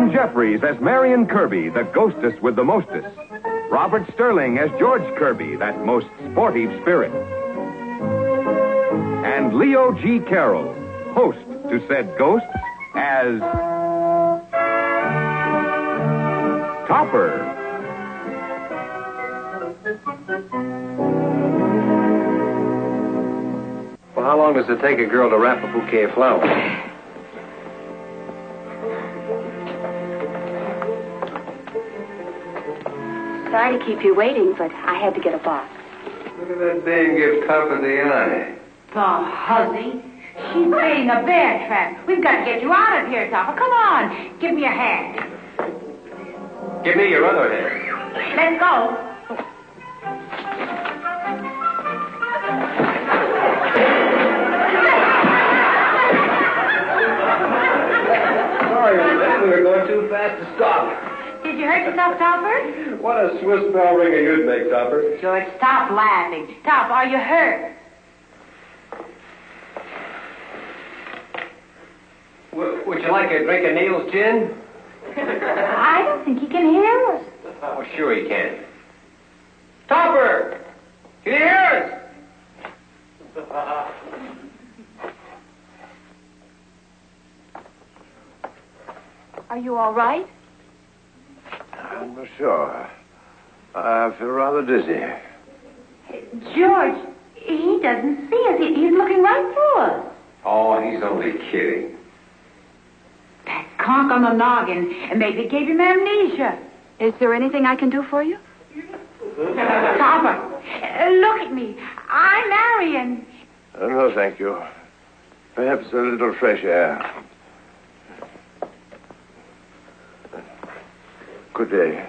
Joan Jeffries as Marion Kirby, the ghostess with the mostest. Robert Sterling as George Kirby, that most sportive spirit. And Leo G. Carroll, host to said ghosts, as Topper. Well, how long does it take a girl to wrap a bouquet of flowers? Sorry to keep you waiting, but I had to get a box. Look at that dame give Topper the eye. Oh, hussy. She's baiting a bear trap. We've got to get you out of here, Topper. Come on. Give me a hand. Give me your other hand. Let's go. Sorry, we were going too fast to stop. Did you hurt yourself, Topper? What a Swiss bell ringer you'd make, Topper. George, stop laughing. Top, are you hurt? Would you like a drink of Neil's gin? I don't think he can hear us. Oh, sure he can. Topper! Can you hear us? Are you all right? I'm not sure. I feel rather dizzy. George, he doesn't see us. He's looking right through us. Oh, he's only kidding. That conk on the noggin maybe gave him amnesia. Is there anything I can do for you? Topper, look at me. I'm Marion. No, thank you. Perhaps a little fresh air. Good day.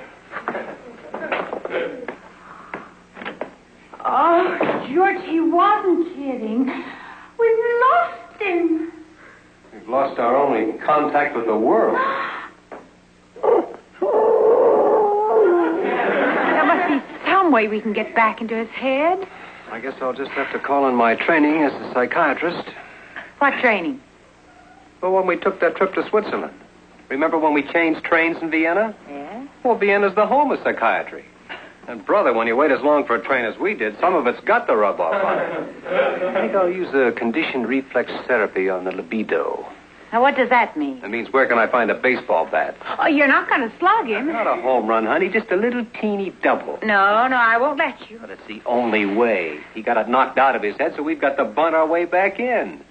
Oh, George, he wasn't kidding. We've lost him. We've lost our only contact with the world. There must be some way we can get back into his head. I guess I'll just have to call in my training as a psychiatrist. What training? Well, when we took that trip to Switzerland. Remember when we changed trains in Vienna? Yeah? Well, Vienna's the home of psychiatry. And, brother, when you wait as long for a train as we did, some of it's got to rub off on it. I think I'll use a conditioned reflex therapy on the libido. Now, what does that mean? That means where can I find a baseball bat? Oh, you're not going to slug him. Not a home run, honey, just a little teeny double. No, I won't let you. But it's the only way. He got it knocked out of his head, so we've got to bunt our way back in.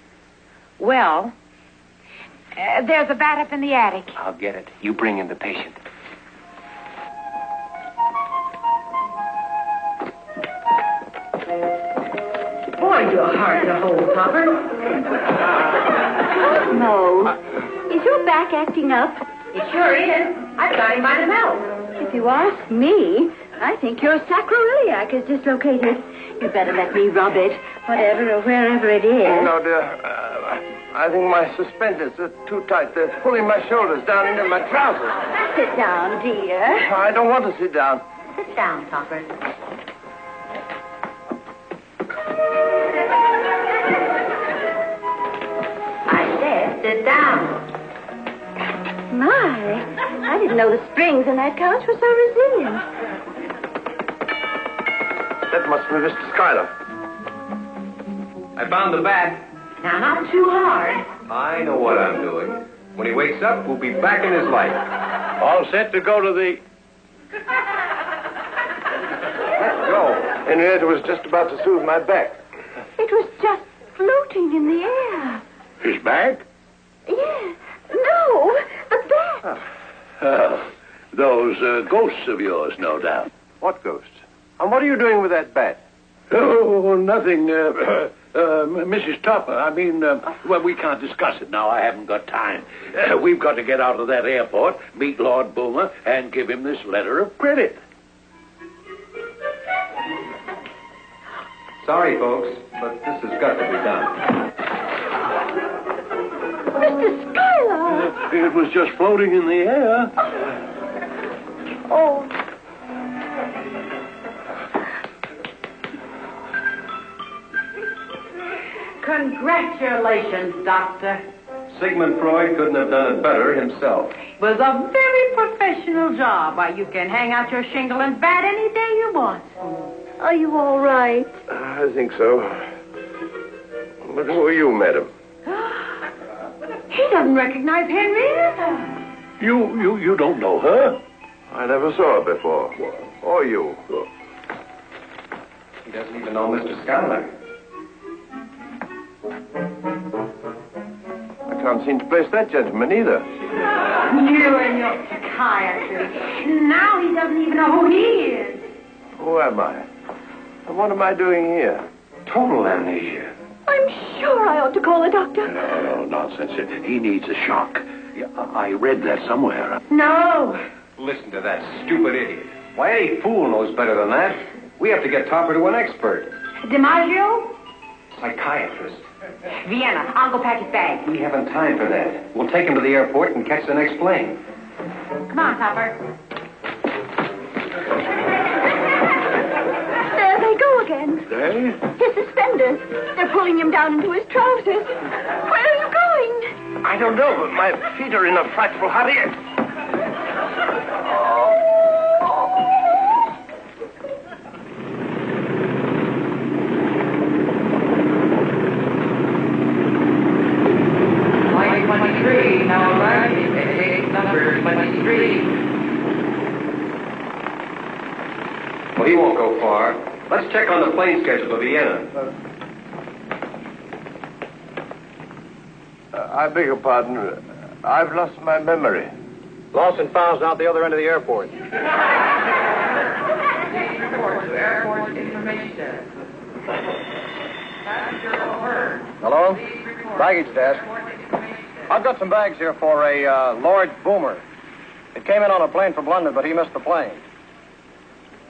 Well, there's a bat up in the attic. I'll get it. You bring in the patient. Boy, you're hard to hold, Topper. No. Is your back acting up? It sure is. I've got him by the mouth. If you ask me, I think your sacroiliac is dislocated. You'd better let me rub it, whatever or wherever it is. No, dear. I think my suspenders are too tight. They're pulling my shoulders down into my trousers. Sit down, dear. I don't want to sit down. Sit down, Topper. I said sit down. My, I didn't know the springs in that couch were so resilient. That must be Mr. Schuyler. I found the bat. Now, not too hard. I know what I'm doing. When he wakes up, we'll be back in his life. All set to go to the... Let's go. Henrietta was just about to soothe my back. It was just floating in the air. His back? Yes. No, the bat. Those ghosts of yours, no doubt. What ghosts? And what are you doing with that bat? Oh, nothing. Mrs. Topper, I mean, well, we can't discuss it now. I haven't got time. We've got to get out of that airport, meet Lord Boomer, and give him this letter of credit. Sorry, folks, but this has got to be done. Mr. Schuyler! It was just floating in the air. Oh. Congratulations, Doctor. Sigmund Freud couldn't have done it better himself. It was a very professional job. Why, you can hang out your shingle and bat any day you want. Are you all right? I think so. But who are you, madam? He doesn't recognize Henrietta. You don't know her? I never saw her before. Or you. He doesn't even know Mr. Schuyler. I can't seem to place that gentleman either. You and your psychiatry. Now he doesn't even know who he is. Who am I? And what am I doing here? Total amnesia. I'm sure I ought to call a doctor. No, nonsense. He needs a shock. I read that somewhere. No. Listen to that stupid idiot. Why, any fool knows better than that. We have to get Topper to an expert. DiMaggio? Psychiatrist. Vienna. I'll go pack his bag. We haven't time for that. We'll take him to the airport and catch the next plane. Come on, Topper. There they go again. They? His suspenders. They're pulling him down into his trousers. Where are you going? I don't know, but my feet are in a frightful hurry. Line 23, now arriving at gate number 23. Well, he won't go far. Let's check on the plane schedule to Vienna. I beg your pardon. I've lost my memory. Lost and found's out the other end of the airport. Report to Airport Information. Passenger over. Hello? Please report. Baggage desk. Airport Information. I've got some bags here for a Lord Boomer. It came in on a plane from London, but he missed the plane.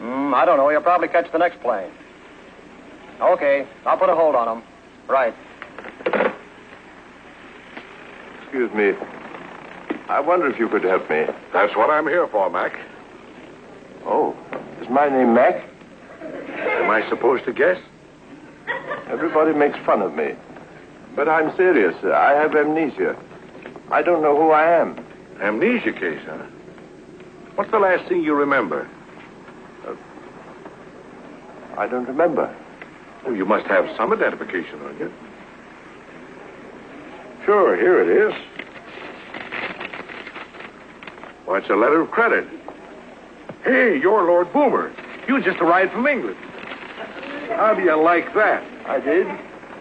I don't know. He'll probably catch the next plane. Okay, I'll put a hold on him. Right. Excuse me. I wonder if you could help me. That's what I'm here for, Mac. Oh, is my name Mac? Am I supposed to guess? Everybody makes fun of me. But I'm serious. I have amnesia. I don't know who I am. Amnesia case, huh? What's the last thing you remember? I don't remember. Oh, you must have some identification on you. Sure, here it is. Well, it's a letter of credit. Hey, you're Lord Boomer. You just arrived from England. How do you like that? I did?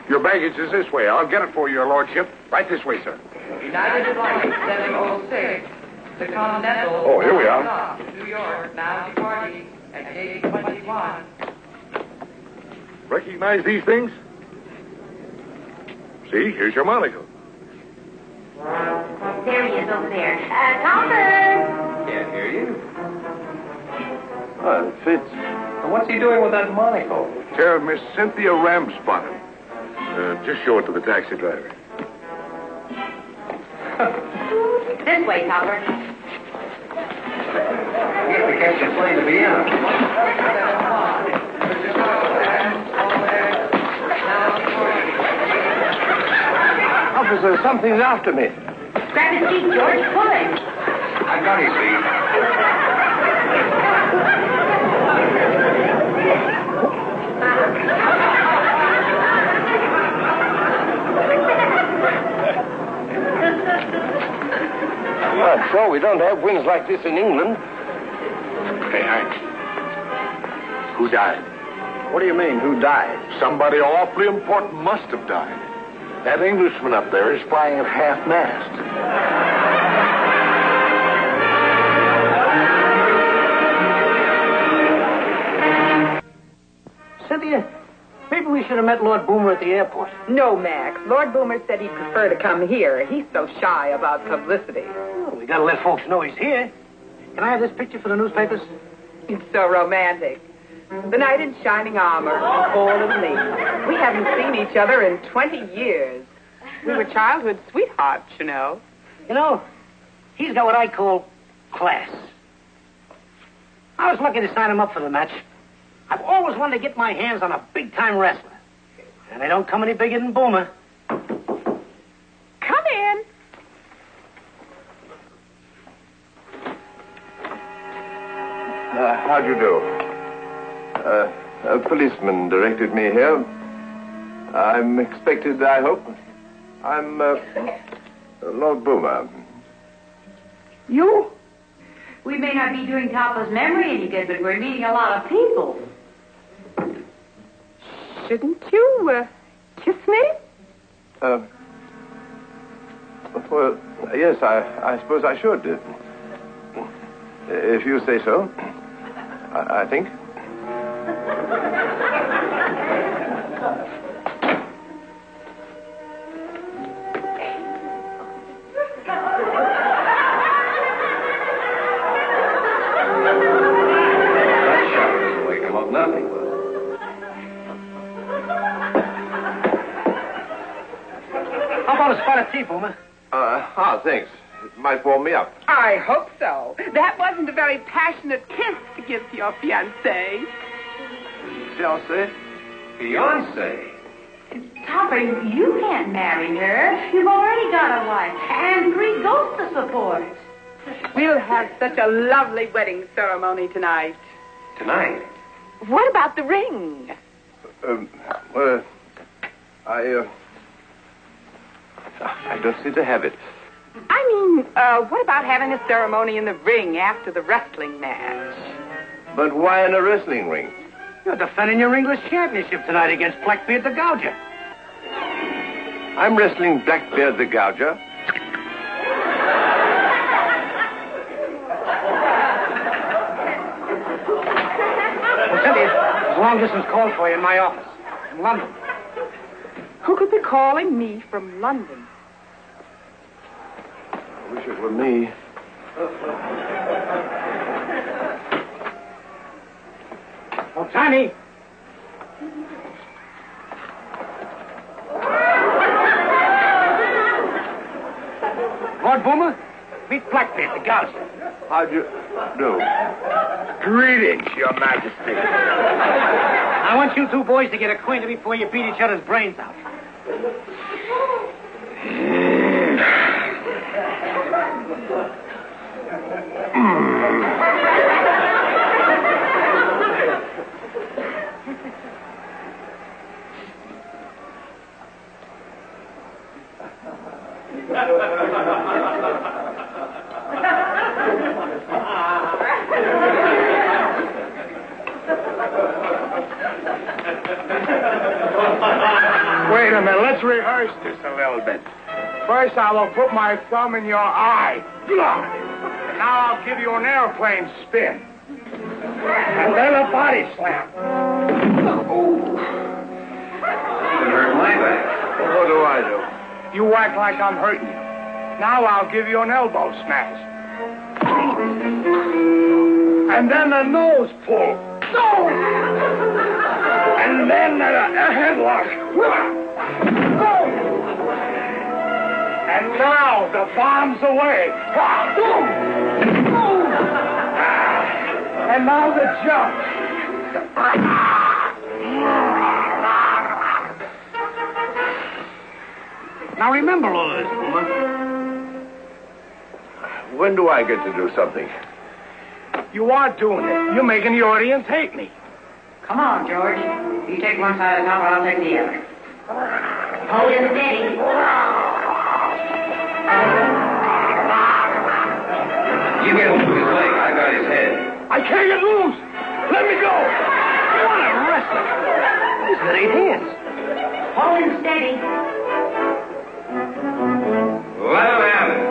Your baggage is this way. I'll get it for you, Your Lordship. Right this way, sir. United Flight 706. The Continental. Oh, here we are. New York, now departing at gate 21. Recognize these things? See, here's your monocle. There he is over there. Topper! Can't hear you. Oh, it fits. And what's he doing with that monocle? Tell Miss Cynthia Ramspottom. Just show it to the taxi driver. This way, Topper. We have to catch the plane to Vienna. Officer, something's after me. Grab his seat, George. Pull him. I got his seat. I'm sure we don't have winds like this in England. Hey, Hank. Who died? What do you mean, who died? Somebody awfully important must have died. That Englishman up there is flying at half-mast. Cynthia, maybe we should have met Lord Boomer at the airport. No, Max. Lord Boomer said he'd prefer to come here. He's so shy about publicity. Well, we gotta let folks know he's here. Can I have this picture for the newspapers? It's so romantic. The knight in shining armor, all of me. We haven't seen each other in 20 years. We were childhood sweethearts, you know. You know, he's got what I call class. I was lucky to sign him up for the match. I've always wanted to get my hands on a big-time wrestler. And they don't come any bigger than Boomer. Come in. How do you do? A policeman directed me here. I'm expected, I hope. I'm Lord Boomer. You? We may not be doing Papa's memory any good, but we're meeting a lot of people. Shouldn't you, kiss me? Well, yes, I suppose I should. If you say so, I think. Nothing. How about a spot of tea, Boomer? Thanks. It might warm me up. I hope so. That wasn't a very passionate kiss to give to your fiancée. Fiancé? Fiancé? Topper, you can't marry her. You've already got a wife and 3 ghosts to support. We'll have such a lovely wedding ceremony tonight. Tonight? What about the ring? Well, I don't seem to have it. I mean, what about having a ceremony in the ring after the wrestling match? But why in a wrestling ring? You're defending your English championship tonight against Blackbeard the Gouger. I'm wrestling Blackbeard the Gouger. There's a long-distance call for you in my office in London. Who could be calling me from London? I wish it were me. Oh, Tiny! Lord Boomer, meet Blackbeard the Gouger. How do you do? Greetings, Your Majesty. I want you 2 boys to get acquainted before you beat each other's brains out. Wait a minute, let's rehearse this a little bit. First, I will put my thumb in your eye. And now I'll give you an airplane spin. And then a body slam. Hurt my back. What do I do? You act like I'm hurting you. Now I'll give you an elbow smash. And then a nose pull. No! And then a headlock. No! And now the bomb's away. And now the jump. Now remember all of this, Boomer. When do I get to do something? You are doing it. You're making the audience hate me. Come on, George. You take one side of the number, I'll take the other. Hold it steady. You get hold of his leg. I got his head. I can't get loose. Let me go. What a wrestler. He's got 8 hands. Hold him steady. Let him have it.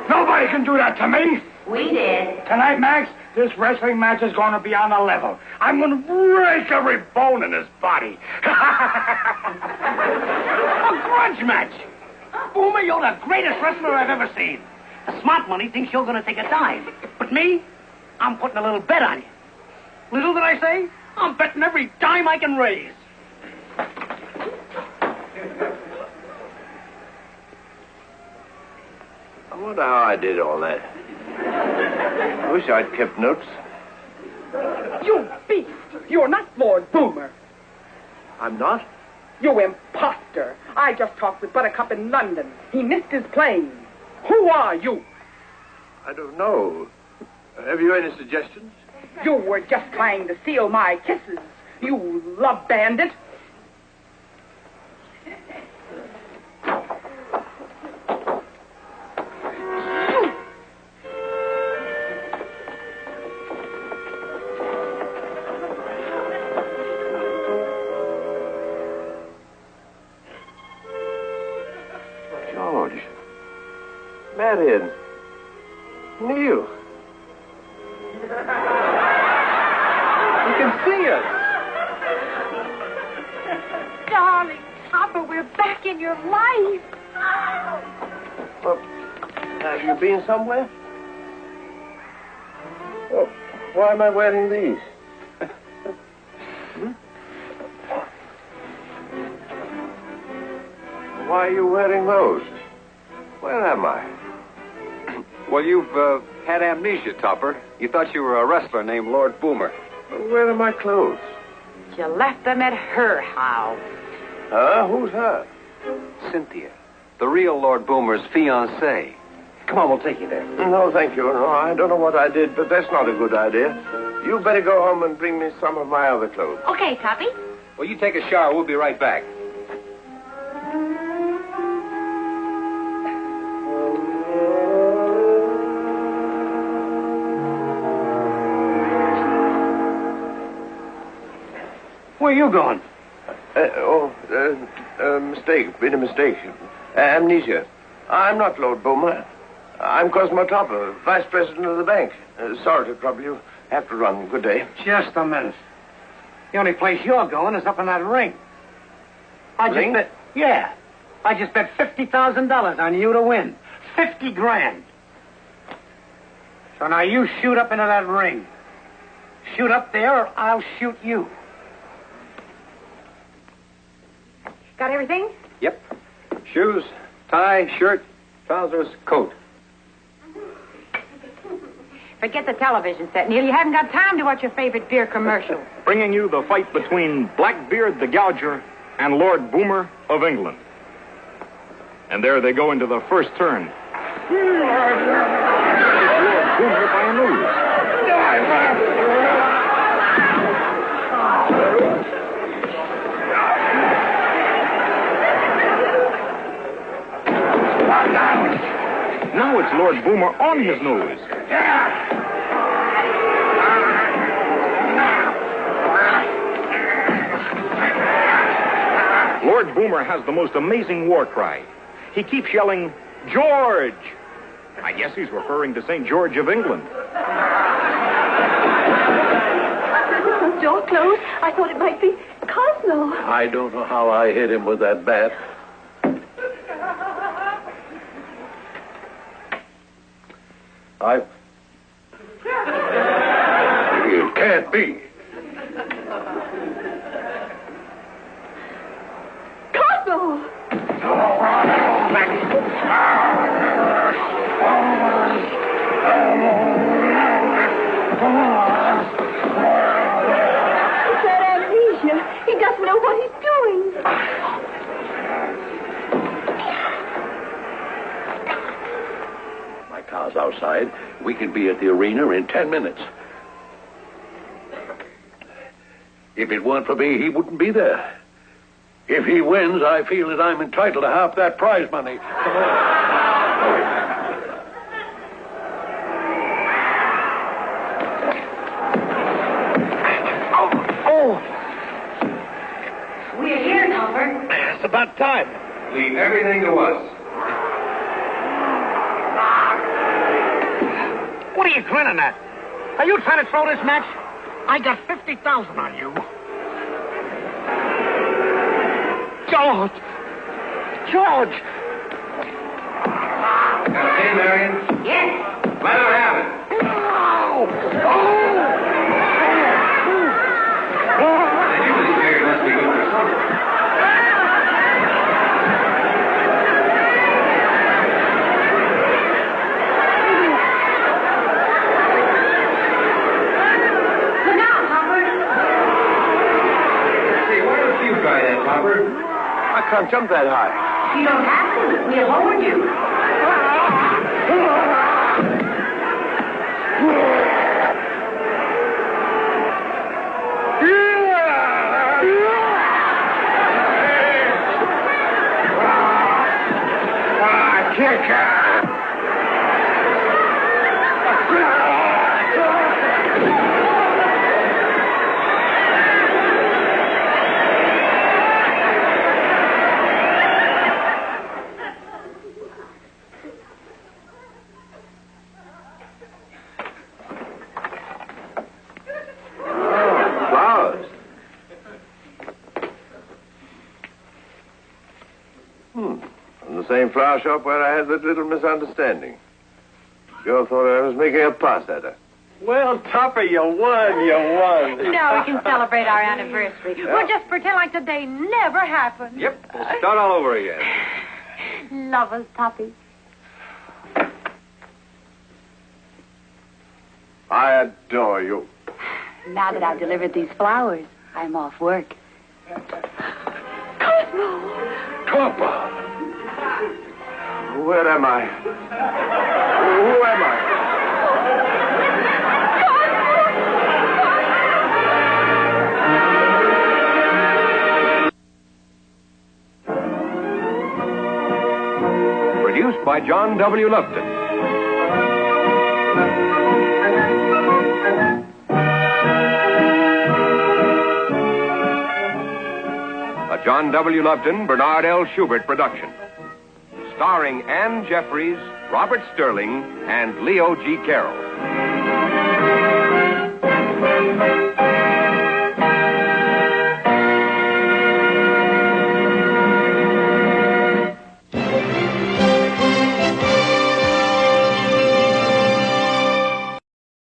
Nobody can do that to me. We did. Tonight, Max, this wrestling match is going to be on a level. I'm going to break every bone in his body. A grudge match. Boomer, you're the greatest wrestler I've ever seen. The smart money thinks you're going to take a dive. But me, I'm putting a little bet on you. Little did I say? I'm betting every dime I can raise. I wonder how I did all that. I wish I'd kept notes. You beast! You're not Lord Boomer. I'm not? You imposter. I just talked with Buttercup in London. He missed his plane. Who are you? I don't know. Have you any suggestions? You were just trying to steal my kisses, you love bandit. George. Marion. Neil. You can see us. Darling, Papa, we're back in your life. Well, have you been somewhere? Oh, why am I wearing these? Why are you wearing those? Where am I? Well, you've had amnesia, Topper. You thought you were a wrestler named Lord Boomer. Where are my clothes? You left them at her house. Huh? Who's her? Cynthia, the real Lord Boomer's fiancée. Come on, we'll take you there. No, thank you. No, I don't know what I did, but that's not a good idea. You better go home and bring me some of my other clothes. Okay, Toppy. Well, you take a shower. We'll be right back. Where are you going? Mistake. Been a mistake. Amnesia. I'm not Lord Boomer. I'm Cosmo Topper, Vice President of the bank. Sorry to trouble you. Have to run. Good day. Just a minute. The only place you're going is up in that ring. Ring? Yeah. I just bet $50,000 on you to win. 50 grand. So now you shoot up into that ring. Shoot up there or I'll shoot you. Got everything? Yep. Shoes, tie, shirt, trousers, coat. Forget the television set, Neil. You haven't got time to watch your favorite beer commercial. Bringing you the fight between Blackbeard the Gouger and Lord Boomer of England. And there they go into the first turn. Lord Boomer by a nose. Now it's Lord Boomer on his nose. Lord Boomer has the most amazing war cry. He keeps yelling, George! I guess he's referring to St. George of England. Door closed. I thought it might be Cosmo. I don't know how I hit him with that bat. It can't be. Cosmo! He's had amnesia. He doesn't know what he's doing. My car's outside. We can be at the arena in 10 minutes. If it weren't for me, he wouldn't be there. If he wins, I feel that I'm entitled to half that prize money. Come on. We're here, Topper. It's about time. Leave everything to us. What are you grinning at? Are you trying to throw this match? I got 50,000 on you. George! George! Okay, Marion? Yes. Let her have it. Then you was here. Must be good for something. Look out, Topper. Say, why don't you try that, Topper? I can't jump that high. You don't have to. We'll hold you. kicker. Flowers. From the same flower shop where I had that little misunderstanding. Girl thought I was making a pass at her. Well, Topper, you won. Now we can celebrate our anniversary. We'll just pretend like the day never happened. Yep, we'll start all over again. Love us, Toppy. I adore you. Now that I've delivered these flowers, I'm off work. Copper! Where am I? Who am I? Produced by John W. Lupton. A John W. Lupton, Bernard L. Schubert production. Starring Ann Jeffries, Robert Sterling, and Leo G. Carroll.